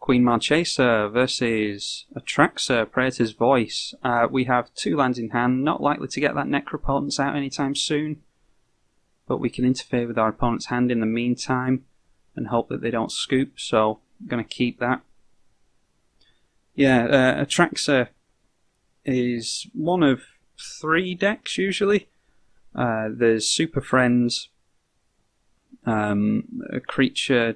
Queen Marchesa versus Atraxa, Praetors' Voice. We have 2 lands in hand, not likely to get that Necropotence out anytime soon, but we can interfere with our opponent's hand in the meantime and hope that they don't scoop, so I'm going to keep that. Yeah, Atraxa is one of 3 decks usually. There's Super Friends, a creature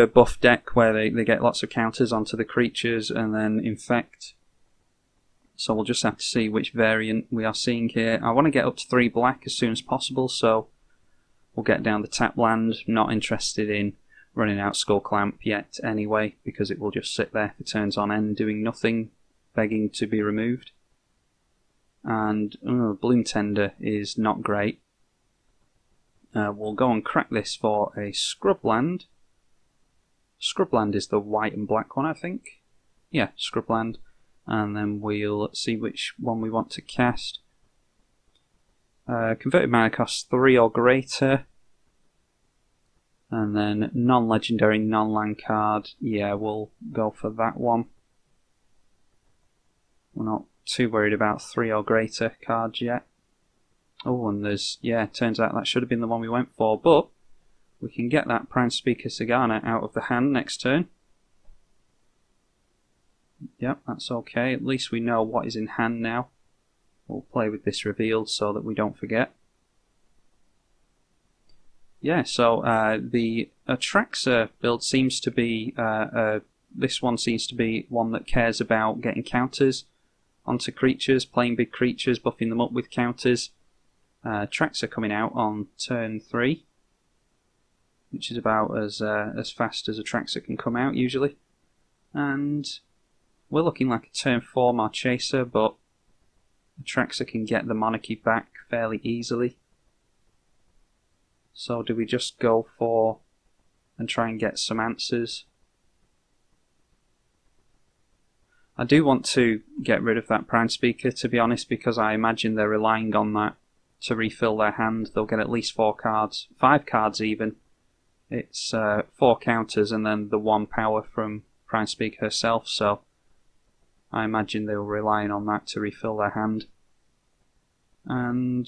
buff deck where they get lots of counters onto the creatures, and then Infect. So we'll just have to see which variant we are seeing here. I want to get up to 3 black as soon as possible, so we'll get down the tap land. Not interested in running out Skull Clamp yet anyway, because it will just sit there for turns on end doing nothing, begging to be removed. And Bloom Tender is not great. We'll go and crack this for a Scrubland. Scrubland is the white and black one, I think. Yeah, Scrubland. And then we'll see which one we want to cast. Converted mana costs 3 or greater. And then non-legendary, non-land card. Yeah, we'll go for that one. We're not too worried about 3 or greater cards yet. Oh, and there's, yeah, turns out that should have been the one we went for, but we can get that Prime Speaker Sagana out of the hand next turn. Yep, that's okay. At least we know what is in hand now. We'll play with this revealed so that we don't forget. Yeah, so the Atraxa build seems to be, this one seems to be one that cares about getting counters onto creatures, playing big creatures, buffing them up with counters. Atraxa coming out on turn 3, which is about as fast as Atraxa can come out usually. And we're looking like a turn 4 Marchesa, but Atraxa can get the monarchy back fairly easily. So do we just go for and try and get some answers? I do want to get rid of that Prime Speaker, to be honest, because I imagine they're relying on that to refill their hand. They'll get at least 4 cards, 5 cards even. It's 4 counters and then the 1 power from Prime Speaker herself, so I imagine they were relying on that to refill their hand. And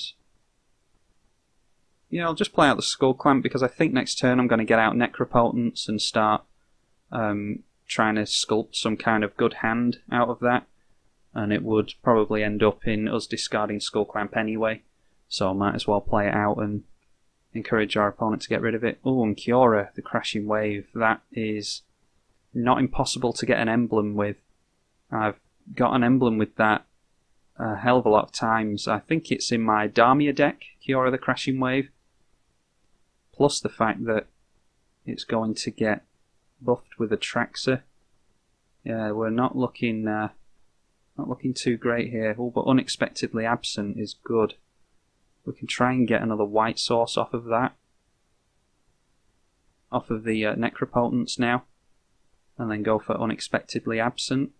yeah, I'll just play out the Skull Clamp because I think next turn I'm going to get out Necropotence and start trying to sculpt some kind of good hand out of that. And it would probably end up in us discarding Skull Clamp anyway. So I might as well play it out and encourage our opponent to get rid of it. Oh, and Kiora, the Crashing Wave. That is not impossible to get an emblem with. I've got an emblem with that a hell of a lot of times. I think it's in my Damia deck, Kiora the Crashing Wave. Plus the fact that it's going to get buffed with Atraxa. Yeah, we're not looking too great here. Oh, but Unexpectedly Absent is good. We can try and get another white source off of that. Off of the Necropotence now. And then go for Unexpectedly Absent.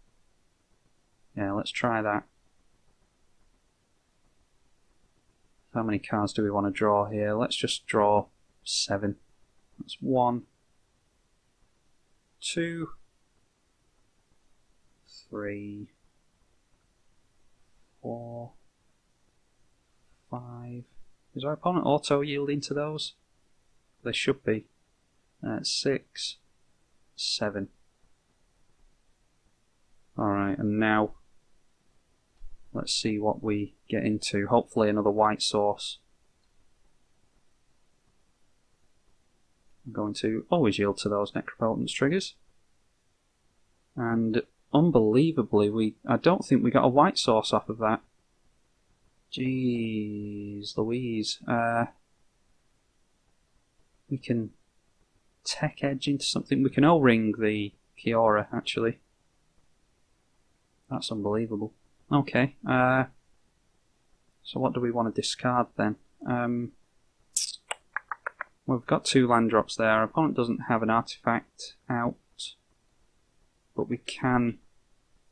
Yeah, let's try that. How many cards do we want to draw here? Let's just draw 7. That's 1, 2, 3, 4, 5. Is our opponent auto-yielding to those? They should be. 6, 7. Alright, and now let's see what we get into. Hopefully another white source. I'm going to always yield to those Necropotence triggers. And unbelievably, I don't think we got a white source off of that. Jeez Louise. We can Tech Edge into something. We can O-ring the Kiora, actually. That's unbelievable. Okay, so what do we want to discard then? We've got 2 land drops there. Our opponent doesn't have an artifact out, but we can.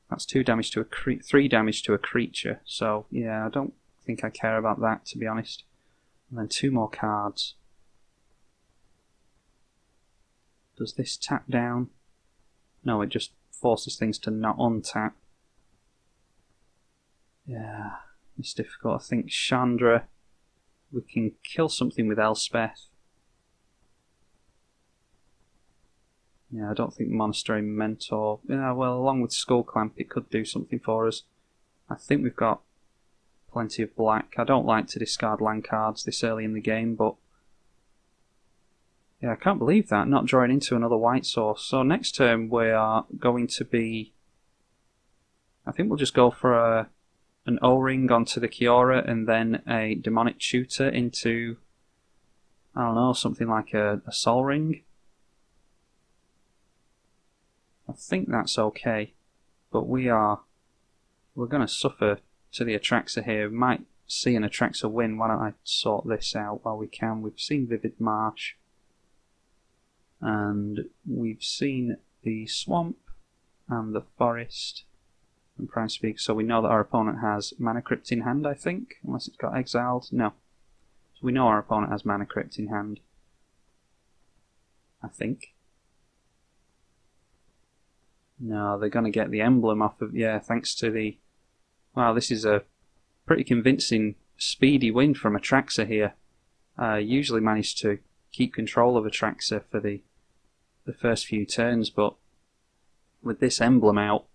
That's 2 damage to a 3 damage to a creature. So yeah, I don't think I care about that, to be honest. And then 2 more cards. Does this tap down? No, it just forces things to not untap. Yeah, it's difficult. I think Chandra, we can kill something with Elspeth. Yeah, I don't think Monastery Mentor... Yeah, well, along with Skull Clamp, it could do something for us. I think we've got plenty of black. I don't like to discard land cards this early in the game, but... Yeah, I can't believe that, not drawing into another white source. So next turn we are going to be... I think we'll just go for an O-Ring onto the Kiora and then a Demonic Tutor into... I don't know, something like a Sol Ring. I think that's okay, but we're going to suffer to the Atraxa here. We might see an Atraxa win. Why don't I sort this out while we can? We've seen Vivid Marsh, and we've seen the Swamp and the Forest and Prime Speak, so we know that our opponent has Mana Crypt in hand, I think, unless it's got exiled. No. So we know our opponent has Mana Crypt in hand, I think. No, they're going to get the emblem off of... Yeah, thanks to the... Wow, this is a pretty convincing, speedy win from Atraxa here. Usually managed to keep control of Atraxa for the first few turns, but with this emblem out,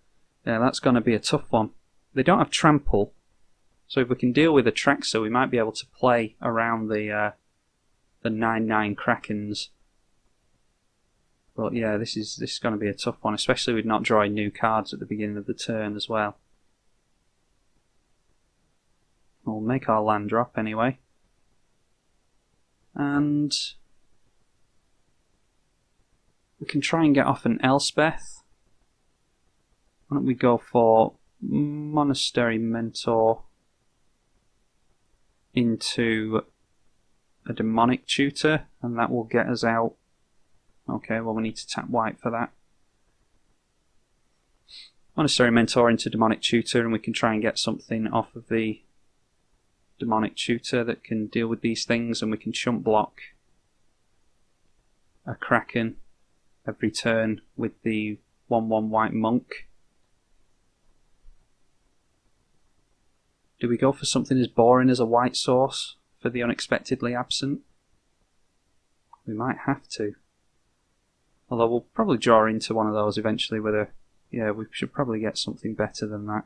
yeah, that's going to be a tough one. They don't have Trample, so if we can deal with Atraxa, we might be able to play around the 9/9 Krakens. But yeah, this is going to be a tough one, especially with not drawing new cards at the beginning of the turn as well. We'll make our land drop anyway. And we can try and get off an Elspeth. Why don't we go for Monastery Mentor into a Demonic Tutor, and that will get us out. Okay, well we need to tap white for that. Monastery Mentor into Demonic Tutor, and we can try and get something off of the Demonic Tutor that can deal with these things, and we can chump block a Kraken every turn with the 1/1 white monk. Do we go for something as boring as a white source for the unexpectedly absent? We might have to. Although we'll probably draw into one of those eventually with a... Yeah, we should probably get something better than that.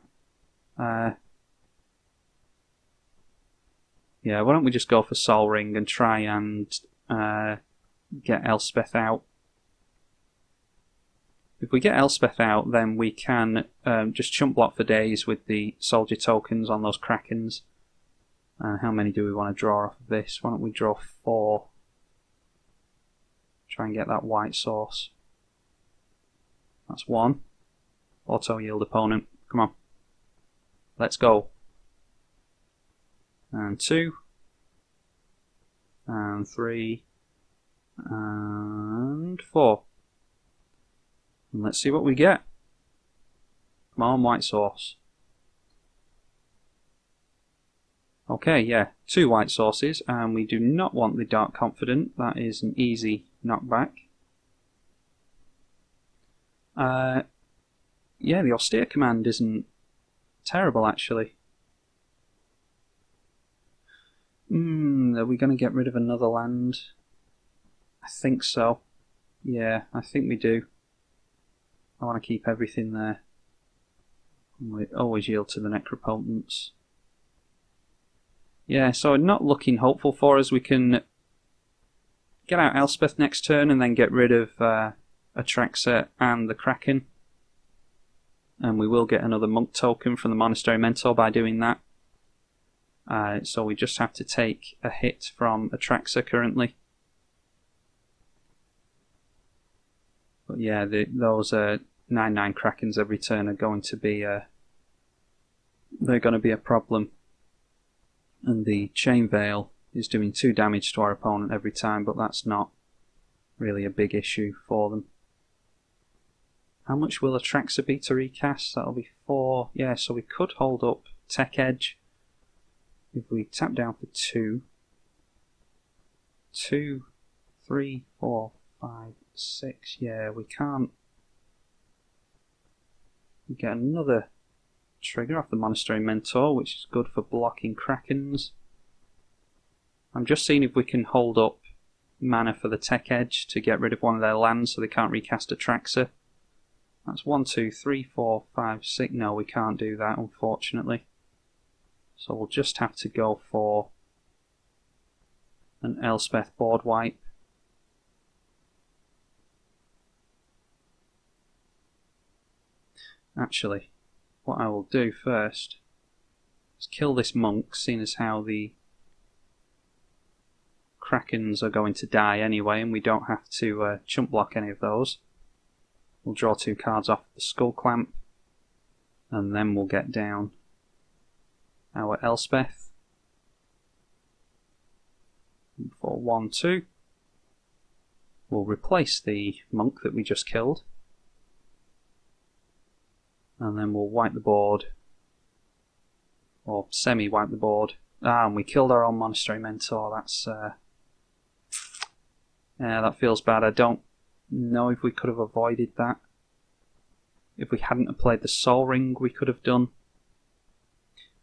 Yeah, why don't we just go for Sol Ring and try and get Elspeth out. If we get Elspeth out, then we can just chump block for days with the soldier tokens on those Krakens. How many do we want to draw off of this? Why don't we draw 4? Try and get that white source. That's 1. Auto yield opponent. Come on. Let's go. And 2. And 3. And 4. And let's see what we get. Come on, white source. Okay, yeah, 2 white sources, and we do not want the Dark Confident. That is an easy knockback. Yeah, the Austere Command isn't terrible, actually. Are we going to get rid of another land? I think so. Yeah, I think we do. I want to keep everything there. We always yield to the Necropotents. Yeah, so not looking hopeful for us. We can get out Elspeth next turn and then get rid of Atraxa and the Kraken. And we will get another monk token from the Monastery Mentor by doing that. So we just have to take a hit from Atraxa currently. But yeah, those 9/9 Krakens every turn are going to be they're going to be a problem. And the Chain Veil is doing 2 damage to our opponent every time, but that's not really a big issue for them. How much will Atraxa be to recast? That'll be 4. Yeah, so we could hold up Tech Edge if we tap down for 2. 2, 3, 4, 5, 6. Yeah, we can't. We get another trigger off the Monastery Mentor, which is good for blocking Krakens. I'm just seeing if we can hold up mana for the Tech Edge to get rid of one of their lands so they can't recast Atraxa. That's 1, 2, 3, 4, 5, 6. No, we can't do that, unfortunately. So we'll just have to go for an Elspeth board wipe. Actually, what I will do first is kill this monk, seeing as how the Krakens are going to die anyway, and we don't have to chump block any of those. We'll draw 2 cards off the Skull Clamp, and then we'll get down our Elspeth for 1, 2. We'll replace the monk that we just killed, and then we'll wipe the board, or semi-wipe the board. And we killed our own Monastery Mentor. That's yeah, that feels bad. I don't know if we could have avoided that. If we hadn't have played the Soul Ring, we could have done.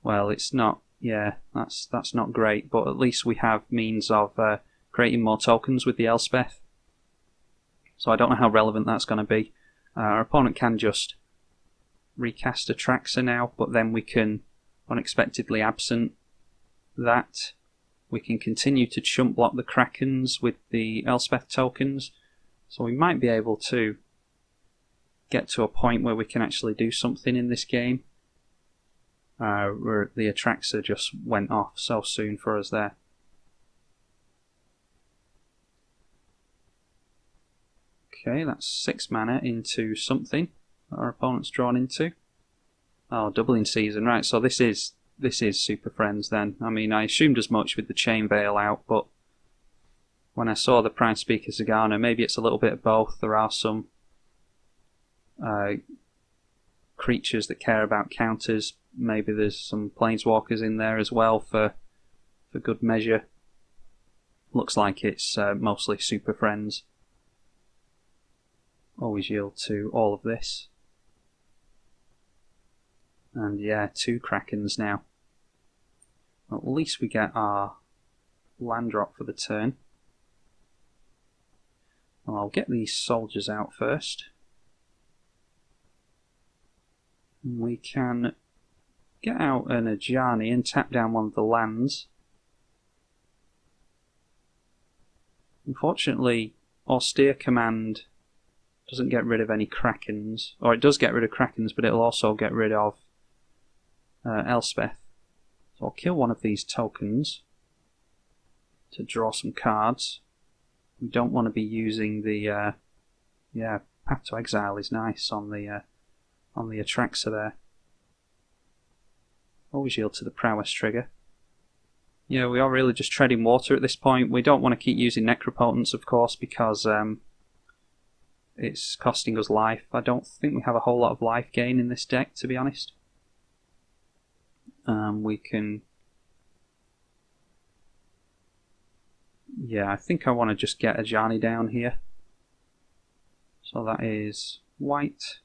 Well, it's not. Yeah, that's not great. But at least we have means of creating more tokens with the Elspeth. So I don't know how relevant that's going to be. Our opponent can just recast Atraxa now, but then we can unexpectedly absent that. We can continue to chump block the Krakens with the Elspeth tokens, so we might be able to get to a point where we can actually do something in this game. Where the Atraxa just went off so soon for us there. Okay, that's 6 mana into something that our opponent's drawn into. Oh, doubling season, right, so this is Super Friends then. I mean, I assumed as much with the Chain Veil out, but when I saw the Prime Speaker Zagana, maybe it's a little bit of both. There are some creatures that care about counters. Maybe there's some Planeswalkers in there as well for good measure. Looks like it's mostly Super Friends. Always yield to all of this. And yeah, 2 Krakens now. Well, at least we get our land drop for the turn. Well, I'll get these soldiers out first. We can get out an Ajani and tap down one of the lands. Unfortunately, Austere Command doesn't get rid of any Krakens, or it does get rid of Krakens, but it'll also get rid of Elspeth. So I'll kill one of these tokens to draw some cards. We don't want to be using the yeah, Path to Exile is nice on the Atraxa there. Always yield to the Prowess trigger. Yeah, we are really just treading water at this point. We don't want to keep using Necropotence, of course, because it's costing us life. I don't think we have a whole lot of life gain in this deck, to be honest. We can... Yeah, I think I want to just get Ajani down here. So that is white.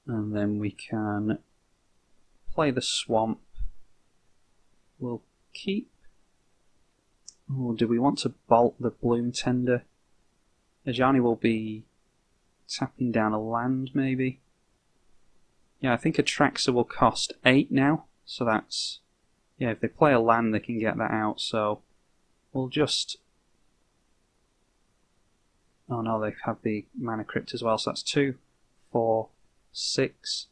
And then we can play the swamp. We'll keep... Oh, do we want to bolt the Bloom Tender? Ajani will be tapping down a land, maybe. Yeah, I think Atraxa will cost 8 now. So that's... Yeah, if they play a land, they can get that out. So we'll just... Oh no, they have the Mana Crypt as well. So that's 2, 4, 6,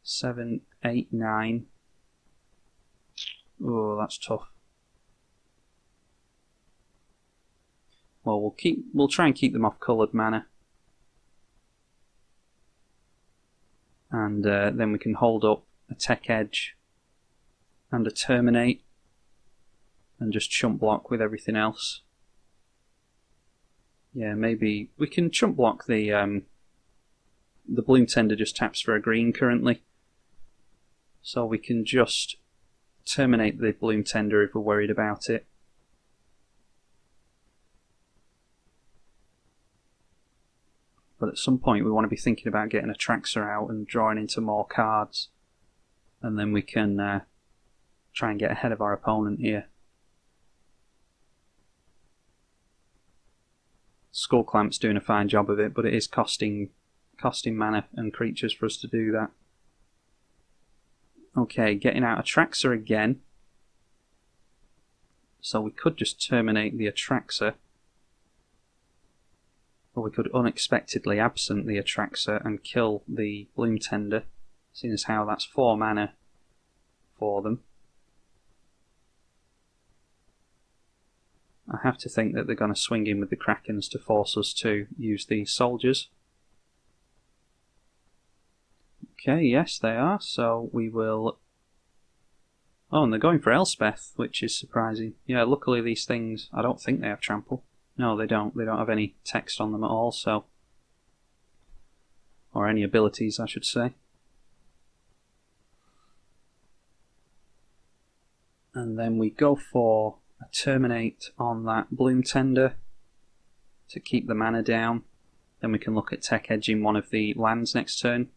7, 8, 9. Oh, that's tough. Well, we'll try and keep them off coloured mana, and then we can hold up a Tech Edge and a Terminate, and just chump block with everything else. Yeah, maybe we can chump block the Bloom Tender. Just taps for a green currently, so we can just terminate the Bloom Tender if we're worried about it. But at some point we want to be thinking about getting Atraxa out and drawing into more cards, and then we can try and get ahead of our opponent here. Skull Clamp's doing a fine job of it, but it is costing mana and creatures for us to do that. Okay, getting out Atraxa again. So we could just terminate the Atraxa, or we could unexpectedly absent the Atraxa and kill the Bloom Tender, seeing as how that's 4 mana for them. I have to think that they're going to swing in with the Krakens to force us to use the soldiers. Okay, yes they are, so we will... Oh, and they're going for Elspeth, which is surprising. Yeah, luckily these things, I don't think they have trample. No, they don't. They don't have any text on them at all, so... Or any abilities, I should say. And then we go for a Terminate on that Bloom Tender to keep the mana down. Then we can look at tech edging one of the lands next turn,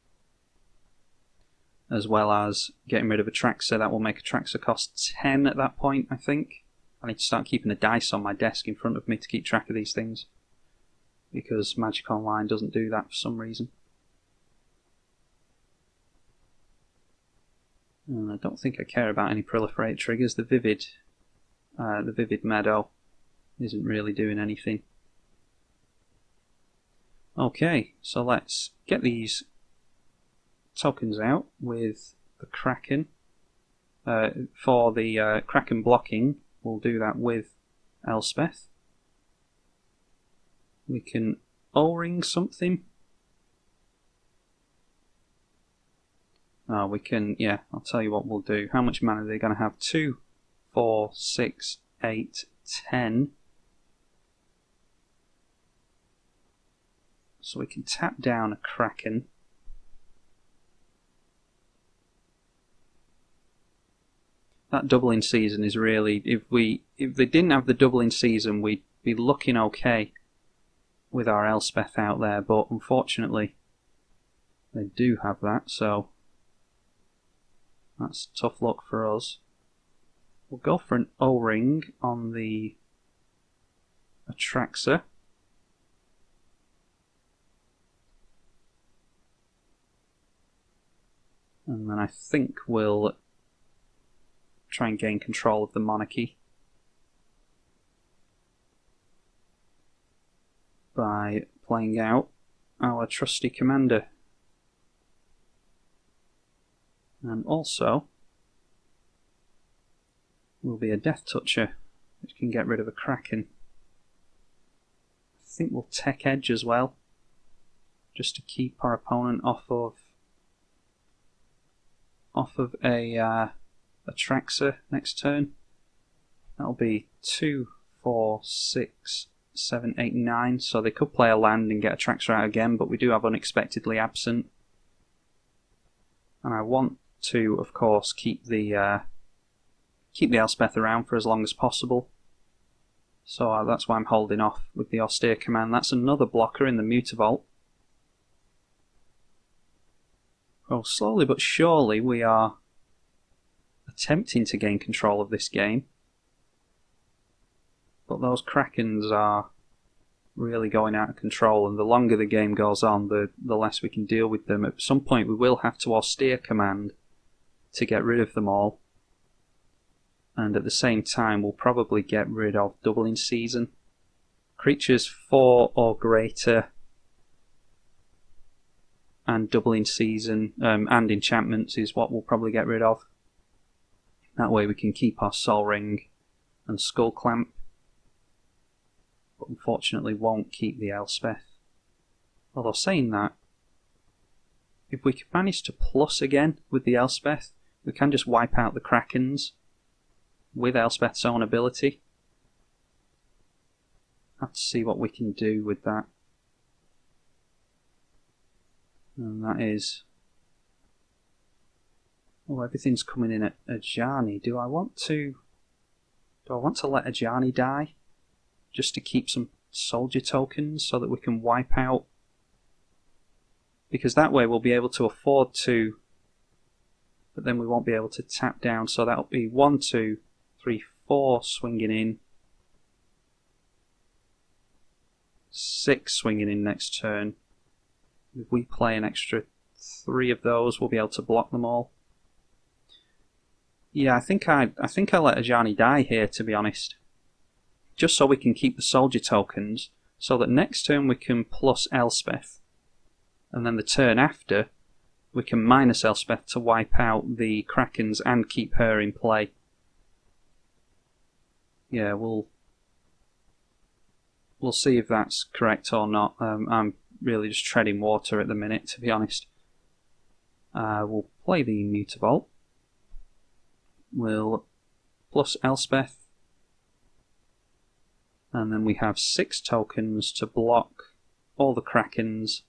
as well as getting rid of Atraxa. That will make Atraxa cost 10 at that point, I think. I need to start keeping a dice on my desk in front of me to keep track of these things, because Magic Online doesn't do that for some reason. And I don't think I care about any proliferate triggers. The Vivid Meadow isn't really doing anything. Okay, so let's get these tokens out with the Kraken. For the Kraken blocking, we'll do that with Elspeth. We can O-ring something. We can, yeah, I'll tell you what we'll do. How much mana are they going to have? 2, 4, 6, 8, 10. So we can tap down a Kraken. That doubling season is really, if they didn't have the doubling season, we'd be looking okay with our Elspeth out there, but unfortunately they do have that, so that's tough luck for us. We'll go for an O-ring on the Atraxa. And then I think we'll try and gain control of the monarchy by playing out our trusty commander. And also will be a Death Toucher, which can get rid of a Kraken. I think we'll Tech Edge as well, just to keep our opponent off of a Atraxa next turn. That'll be 2, 4, 6, 7, 8, 9. So they could play a land and get Atraxa out again, but we do have Unexpectedly Absent. And I want to, of course, keep the Elspeth around for as long as possible. So that's why I'm holding off with the Austere Command. That's another blocker in the Mutavault. Well, slowly but surely we are attempting to gain control of this game. But those Krakens are really going out of control, and the longer the game goes on, the less we can deal with them. At some point we will have to Austere Command to get rid of them all. And at the same time we'll probably get rid of Doubling Season. Creatures 4 or greater and Doubling Season and enchantments is what we'll probably get rid of. That way we can keep our Sol Ring and Skull Clamp, but unfortunately won't keep the Elspeth. Although saying that, if we can manage to plus again with the Elspeth, we can just wipe out the Krakens with Elspeth's own ability. Have to see what we can do with that. And that is Oh, everything's coming in at Ajani. Do I want to let Ajani die? Just to keep some soldier tokens so that we can wipe out? Because that way we'll be able to afford to, but then we won't be able to tap down, so that'll be 1, 2, 3, 4 swinging in. 6 swinging in next turn. If we play an extra 3 of those, we'll be able to block them all. Yeah, I think I let Ajani die here, to be honest. Just so we can keep the soldier tokens, so that next turn we can plus Elspeth, and then the turn after we can minus Elspeth to wipe out the Krakens and keep her in play. Yeah, we'll see if that's correct or not. I'm really just treading water at the minute, to be honest. We'll play the Mutavault. We'll plus Elspeth. And then we have 6 tokens to block all the Krakens.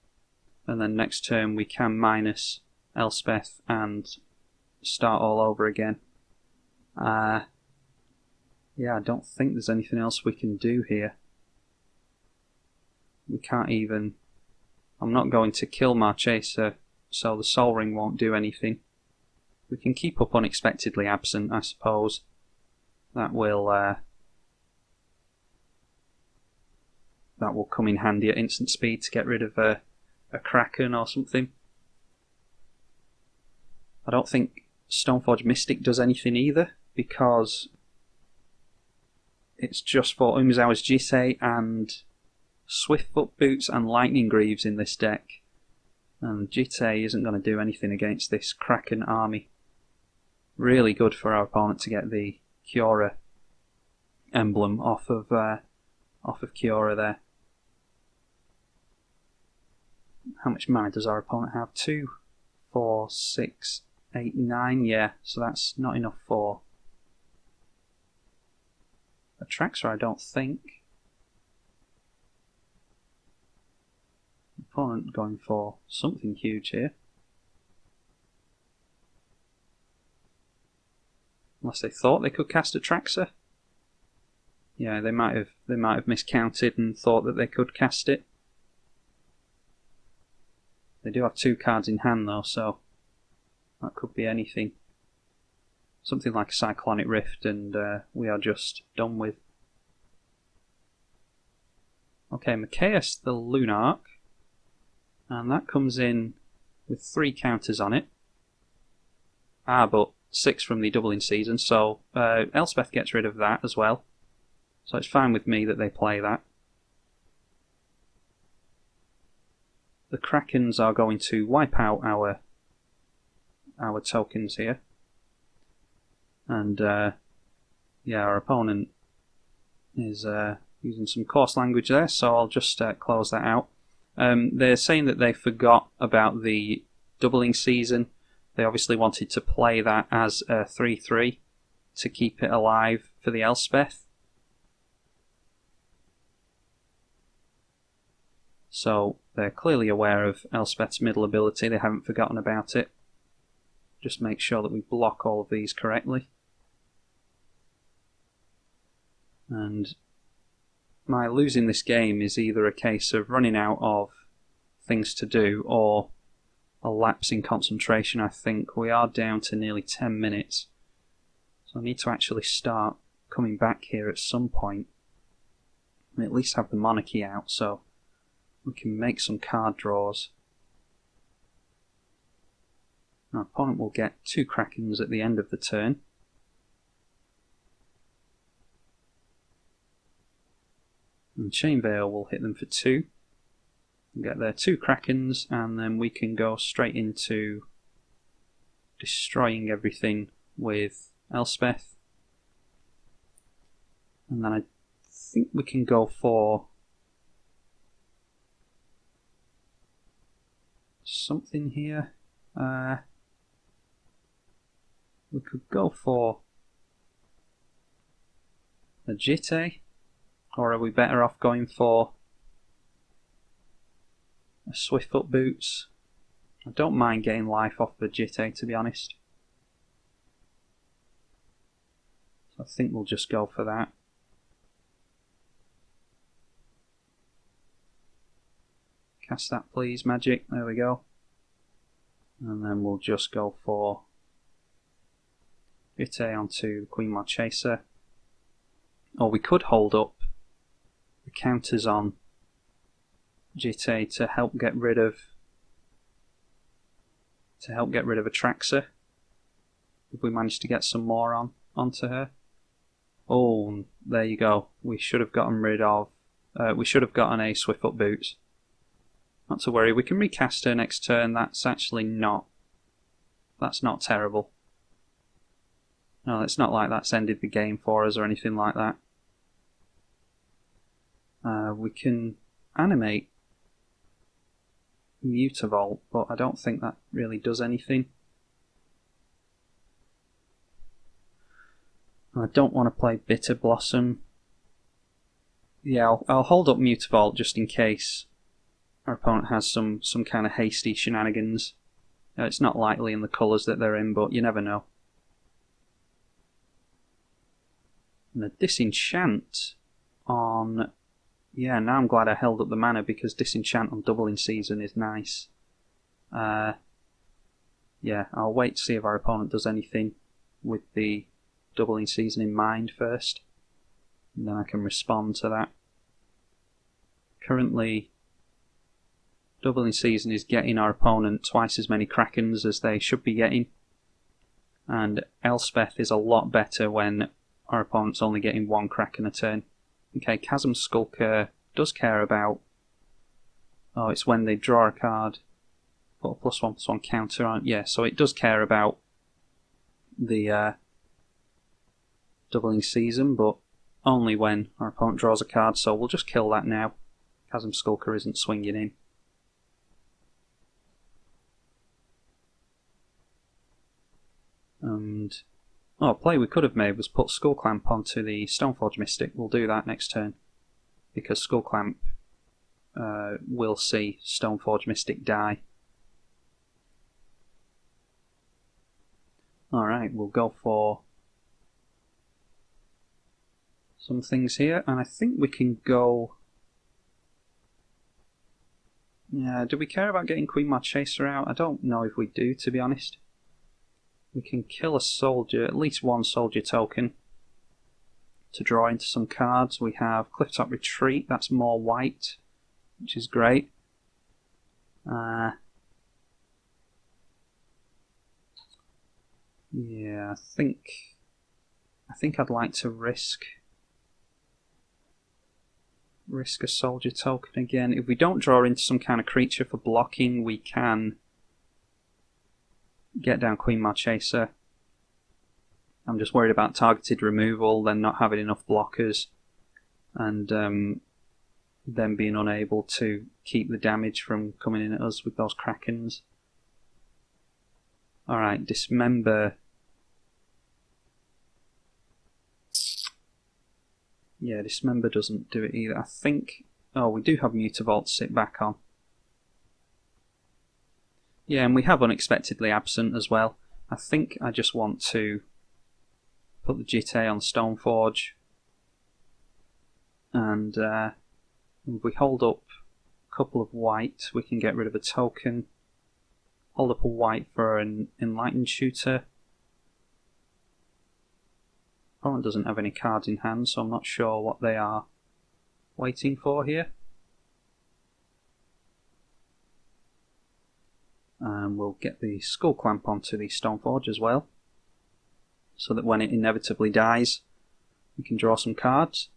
And then next turn we can minus Elspeth and start all over again. Yeah, I don't think there's anything else we can do here. We can't even... I'm not going to kill Marchesa, so the Soul Ring won't do anything. We can keep up Unexpectedly Absent, I suppose. That will come in handy at instant speed to get rid of a Kraken or something. I don't think Stoneforge Mystic does anything either, because it's just for Umezawa's Jisei and Swiftfoot Boots and Lightning Greaves in this deck. And Jitei isn't going to do anything against this Kraken army. Really good for our opponent to get the Kiora emblem off of Kiora there. How much mana does our opponent have? 2, 4, 6, 8, 9. Yeah, so that's not enough for Atraxa, I don't think. Opponent going for something huge here. Unless they thought they could cast Atraxa. Yeah, they might have miscounted and thought that they could cast it. They do have 2 cards in hand though, so that could be anything. Something like a Cyclonic Rift and we are just done with. Okay, Marchesa the Lunarch. And that comes in with 3 counters on it. But 6 from the doubling season, so Elspeth gets rid of that as well. So it's fine with me that they play that. The Krakens are going to wipe out our tokens here. And yeah, our opponent is using some coarse language there, so I'll just close that out. They're saying that they forgot about the doubling season. They obviously wanted to play that as a 3-3 to keep it alive for the Elspeth. So they're clearly aware of Elspeth's middle ability, they haven't forgotten about it. Just make sure that we block all of these correctly. And my losing this game is either a case of running out of things to do or a lapse in concentration. I think we are down to nearly 10 minutes. So I need to actually start coming back here at some point. And at least have the monarchy out so we can make some card draws. Our opponent will get 2 Krakens at the end of the turn. And Chain Veil will hit them for 2. We'll get their 2 Krakens, and then we can go straight into destroying everything with Elspeth. And then I think we can go for something here. We could go for a Jitei, or are we better off going for a Swiftfoot Boots? I don't mind getting life off the Jitei, to be honest. I think we'll just go for that. Cast that please, magic, there we go. And then we'll just go for eedi onto Queen Marchesa. Or we could hold up the counters on eedi to help get rid of Atraxa. If we manage to get some more onto her. Oh, there you go. We should have gotten rid of. We should have gotten a Swift Foot Boots. Not to worry. We can recast her next turn. That's actually not. That's not terrible. No, it's not like that's ended the game for us or anything like that. We can animate Mutavault, but I don't think that really does anything. I don't want to play Bitter Blossom. Yeah, I'll hold up Mutavault just in case our opponent has some kind of hasty shenanigans. It's not likely in the colours that they're in, but you never know. And a Disenchant on... Yeah, now I'm glad I held up the mana because Disenchant on Doubling Season is nice. Yeah, I'll wait to see if our opponent does anything with the Doubling Season in mind first. And then I can respond to that. Currently, Doubling Season is getting our opponent twice as many Krakens as they should be getting. And Elspeth is a lot better when our opponent's only getting one Kraken a turn. Okay, Chasm Skulker does care about... Oh, it's when they draw a card. Put a +1/+1 counter on. Yeah, so it does care about the Doubling Season, but only when our opponent draws a card, so we'll just kill that now. Chasm Skulker isn't swinging in. And... Oh, a play we could have made was put Skullclamp onto the Stoneforge Mystic. We'll do that next turn. Because Skullclamp will see Stoneforge Mystic die. Alright, we'll go for some things here. And I think we can go... Yeah, do we care about getting Queen Marchesa out? I don't know if we do, to be honest. We can kill a soldier, at least one soldier token, to draw into some cards. We have Clifftop Retreat, that's more white, which is great. Yeah, I think I'd like to risk a soldier token again. If we don't draw into some kind of creature for blocking, we can get down Queen Marchesa. I'm just worried about targeted removal, then not having enough blockers, and them being unable to keep the damage from coming in at us with those Krakens. Alright, Dismember. Yeah, Dismember doesn't do it either. I think... Oh, we do have Mutavault to sit back on. Yeah, and we have Unexpectedly Absent as well. I think I just want to put the eedi on Stoneforge. And if we hold up a couple of white, we can get rid of a token. Hold up a white for an Enlightened Shooter. Opponent doesn't have any cards in hand, so I'm not sure what they are waiting for here. And we'll get the Skullclamp onto the Stoneforge as well, so that when it inevitably dies, we can draw some cards.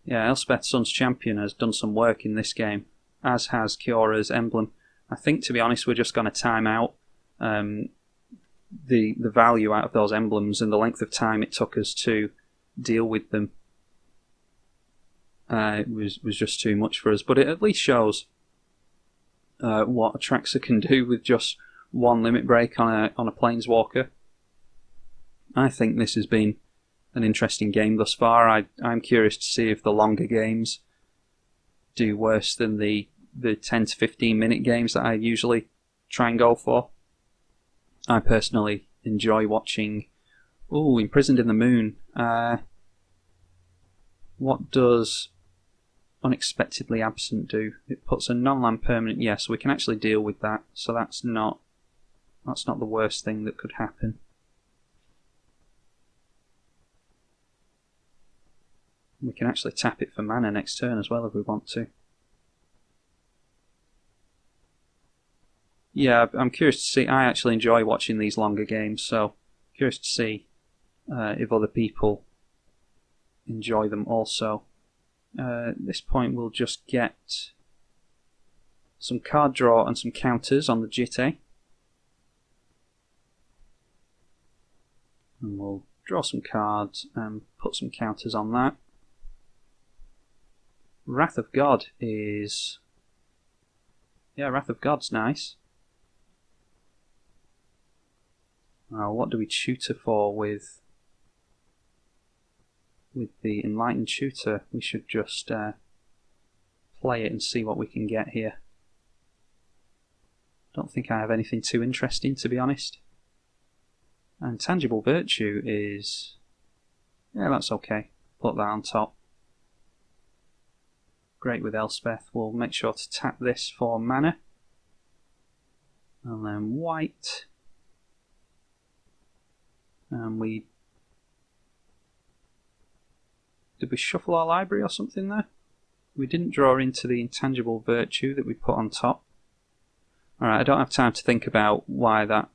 Yeah, Elspeth Sun's Champion has done some work in this game, as has Kiora's Emblem. I think, to be honest, we're just going to time out the value out of those emblems and the length of time it took us to deal with them. It was just too much for us, but it at least shows what Atraxa can do with just one limit break on a Planeswalker. I think this has been an interesting game thus far. I'm curious to see if the longer games do worse than the 10 to 15 minute games that I usually try and go for. I personally enjoy watching Ooh, Imprisoned in the Moon. What does Unexpectedly Absent do? It puts a non-land permanent, yes, so we can actually deal with that, so that's not the worst thing that could happen. We can actually tap it for mana next turn as well if we want to. Yeah, I'm curious to see. I actually enjoy watching these longer games, so curious to see if other people enjoy them also. At this point we'll just get some card draw and some counters on the Jitte. And we'll draw some cards and put some counters on that. Wrath of God is... yeah, Wrath of God's nice. What do we tutor for with the Enlightened Tutor? We should just play it and see what we can get here. Don't think I have anything too interesting, to be honest. And Tangible Virtue is... yeah, that's okay. Put that on top. Great with Elspeth. We'll make sure to tap this for mana. And then white. And did we shuffle our library or something there? We didn't draw into the Intangible Virtue that we put on top. Alright, I don't have time to think about why that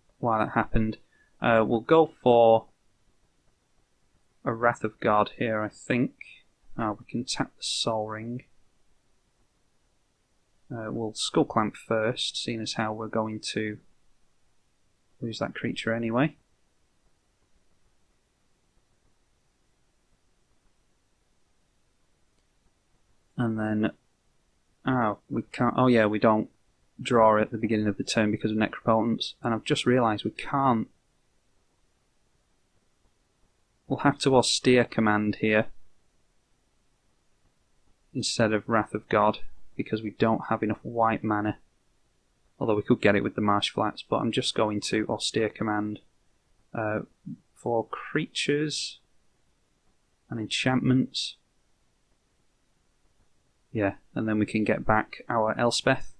happened. We'll go for a Wrath of God here, I think. We can tap the Soul Ring. We'll Skull Clamp first, seeing as how we're going to lose that creature anyway. And then, we can't. Oh yeah, we don't draw at the beginning of the turn because of Necropotence. And I've just realised we can't. We'll have to Austere Command here instead of Wrath of God because we don't have enough white mana. Although we could get it with the Marsh Flats, but I'm just going to Austere Command for creatures and enchantments. Yeah, and then we can get back our Elspeth.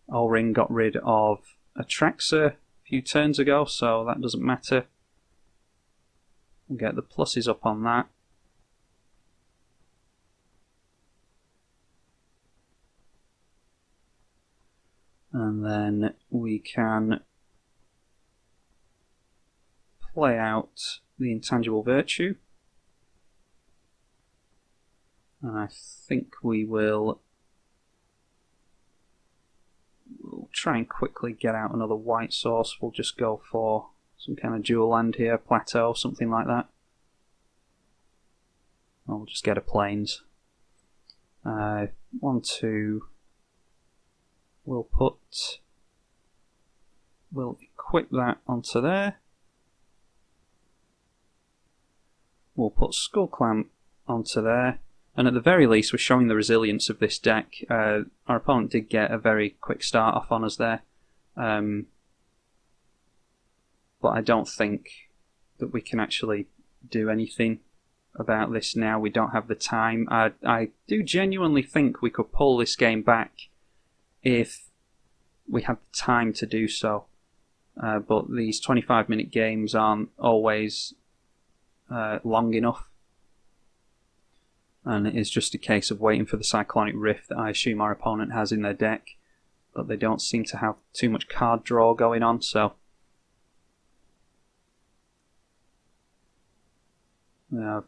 O-Ring got rid of Atraxa a few turns ago, so that doesn't matter. We'll get the pluses up on that. And then we can play out the Intangible Virtue. And I think we'll try and quickly get out another white source. We'll just go for some kind of dual land here, Plateau, something like that. I'll just get a Plains. 1, 2. We'll equip that onto there. We'll put Skull Clamp onto there. And at the very least, we're showing the resilience of this deck. Our opponent did get a very quick start off on us there. But I don't think that we can actually do anything about this now. We don't have the time. I do genuinely think we could pull this game back if we had the time to do so. But these 25-minute games aren't always long enough. And it is just a case of waiting for the Cyclonic Rift that I assume our opponent has in their deck. But they don't seem to have too much card draw going on, so... we have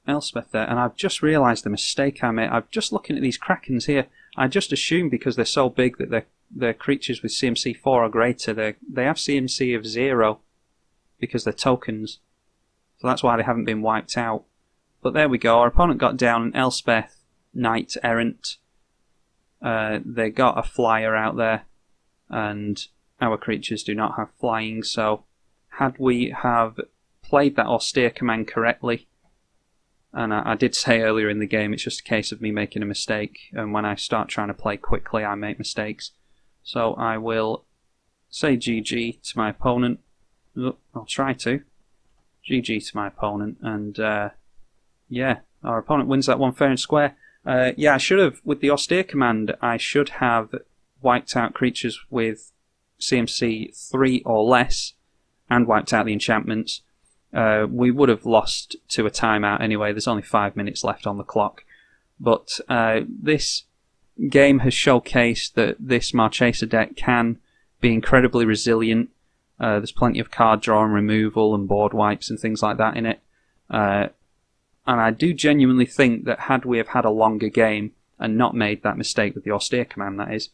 Elspeth there, and I've just realised the mistake I made. I'm just looking at these Krakens here. I just assumed because they're so big that they're creatures with CMC 4 or greater. They have CMC of 0 because they're tokens. So that's why they haven't been wiped out. But there we go. Our opponent got down an Elspeth Knight Errant. They got a flyer out there, and our creatures do not have flying. So had we have played that Austere Command correctly, and I did say earlier in the game, it's just a case of me making a mistake, and when I start trying to play quickly I make mistakes. So I will say GG to my opponent. I'll try to. GG to my opponent, and yeah, our opponent wins that one fair and square. Yeah, I should have, with the austere command, I should have wiped out creatures with CMC 3 or less and wiped out the enchantments. We would have lost to a timeout anyway. There's only 5 minutes left on the clock. But this game has showcased that this Marchesa deck can be incredibly resilient. There's plenty of card draw and removal and board wipes and things like that in it. And I do genuinely think that had we have had a longer game and not made that mistake with the austere command, that is,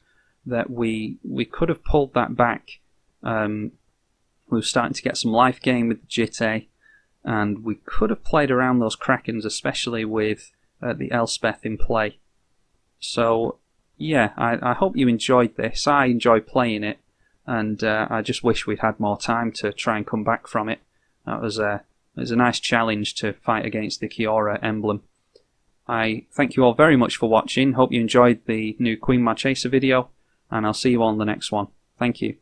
that we could have pulled that back. We were starting to get some life gain with the Jitte, and we could have played around those Krakens, especially with the Elspeth in play. So yeah, I hope you enjoyed this. I enjoyed playing it, and I just wish we'd had more time to try and come back from it. It was a nice challenge to fight against the Kiora emblem. I thank you all very much for watching. Hope you enjoyed the new Queen Marchesa video, and I'll see you all in the next one. Thank you.